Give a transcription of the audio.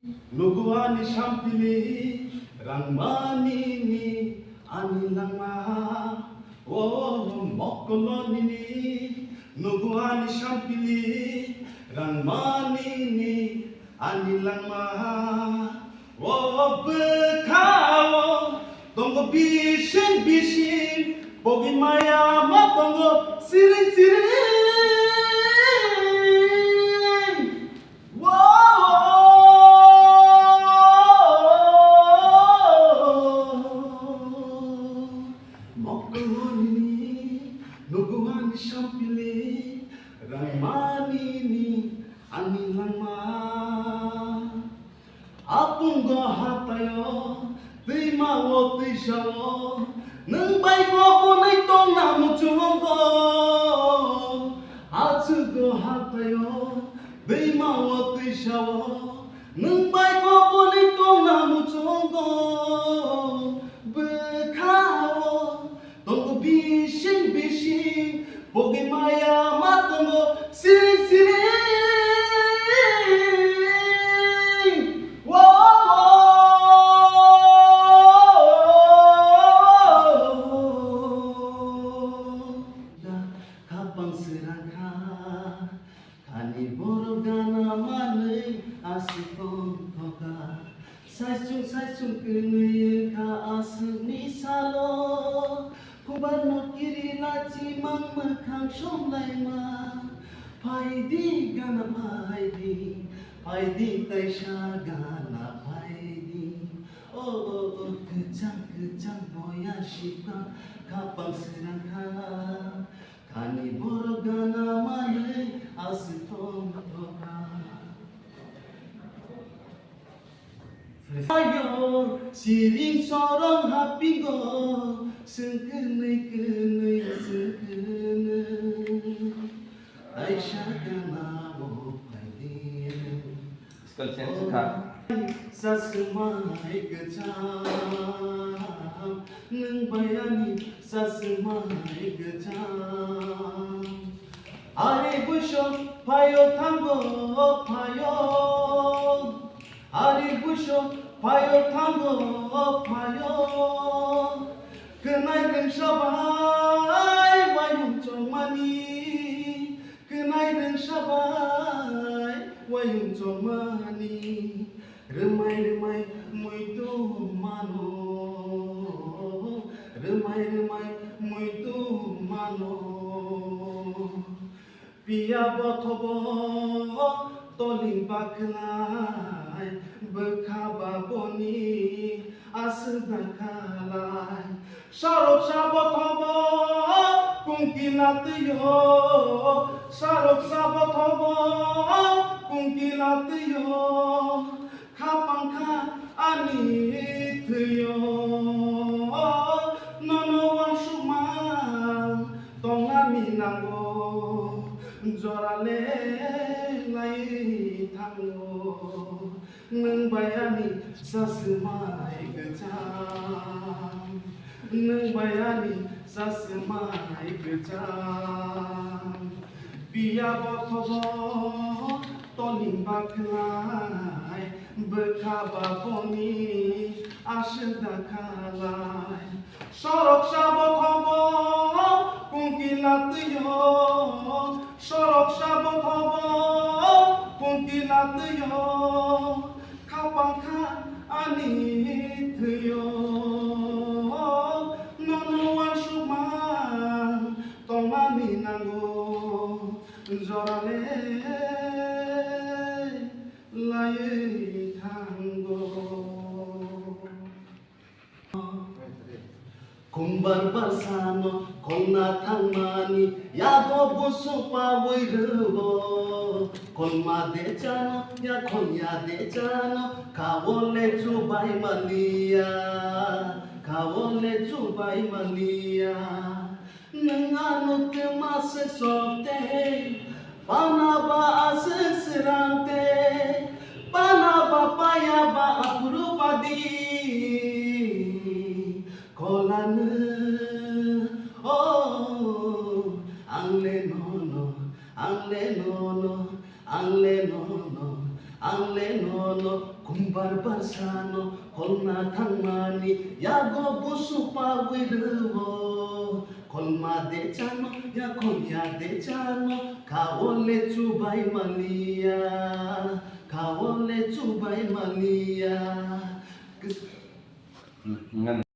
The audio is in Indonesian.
Nuguani shampili rangmanini anilangma oh mokolonini nuguani shampili rangmanini anilangma oh bekao tongo bising bogi maya matongo siring Nuguhan shampili rangmanini anilangma apung go hatayo timawo tishawo nang bai go ponai tong namu chungo atsu go hatayo timawo tishawo nang bai go ponai tong namu chungo bekao tonggo bising bogi maya matongo siring kapang serangka kani borogana manei asikong toka saisung kenei ka asni salo Kubarno kiri laci mang mekang somlai ma Paidi gana paidi taisha gana paidi Oh kejang boya shika kapang serangka Kani boro gana mane asitong toka Ayo siring sorong hapingo Sekenai Aisyah gana mo paidin Sasemai kejam Neng bayani sasemai kejam Ari busho payo tango payo Ari busho payo tango payo Kenai reng sabai wayung comani Kenai reng sabai wayung comani Remai muito mano Remai muito mano Pia botobo toling baklai Bekaba boni asdakalai Sarok sabot hobo kungkilat yo Sarok sabot hobo kungkilat yo Kapangka anit yo Nonowan sumang tongami nanggo Jorale lai tango Neng bayani sasemai kejam Neng bayani sasemai kejam Biya botobo toling baklai Bekaba boni asda kalai Sorok sabot hobo kungkilat yo Sorok sabot hobo kungkilat yo Kapangka anit yo Nonowan sumang tongami nanggo Jorale lai tanggo Kumbar barsano kong natangmani Yago buso pawai rebo Kon madechano ya kon yadechano Kawole chubai mania Kawole chubai mania Nengano te masek sote Panaba asek serante Panaba payaba apurupadi Kolane oh angle nono angle nono kumbar barsano kolna thangmani yago busu pagwirwo kolma de chano ya kolya de chano kaole chubai mania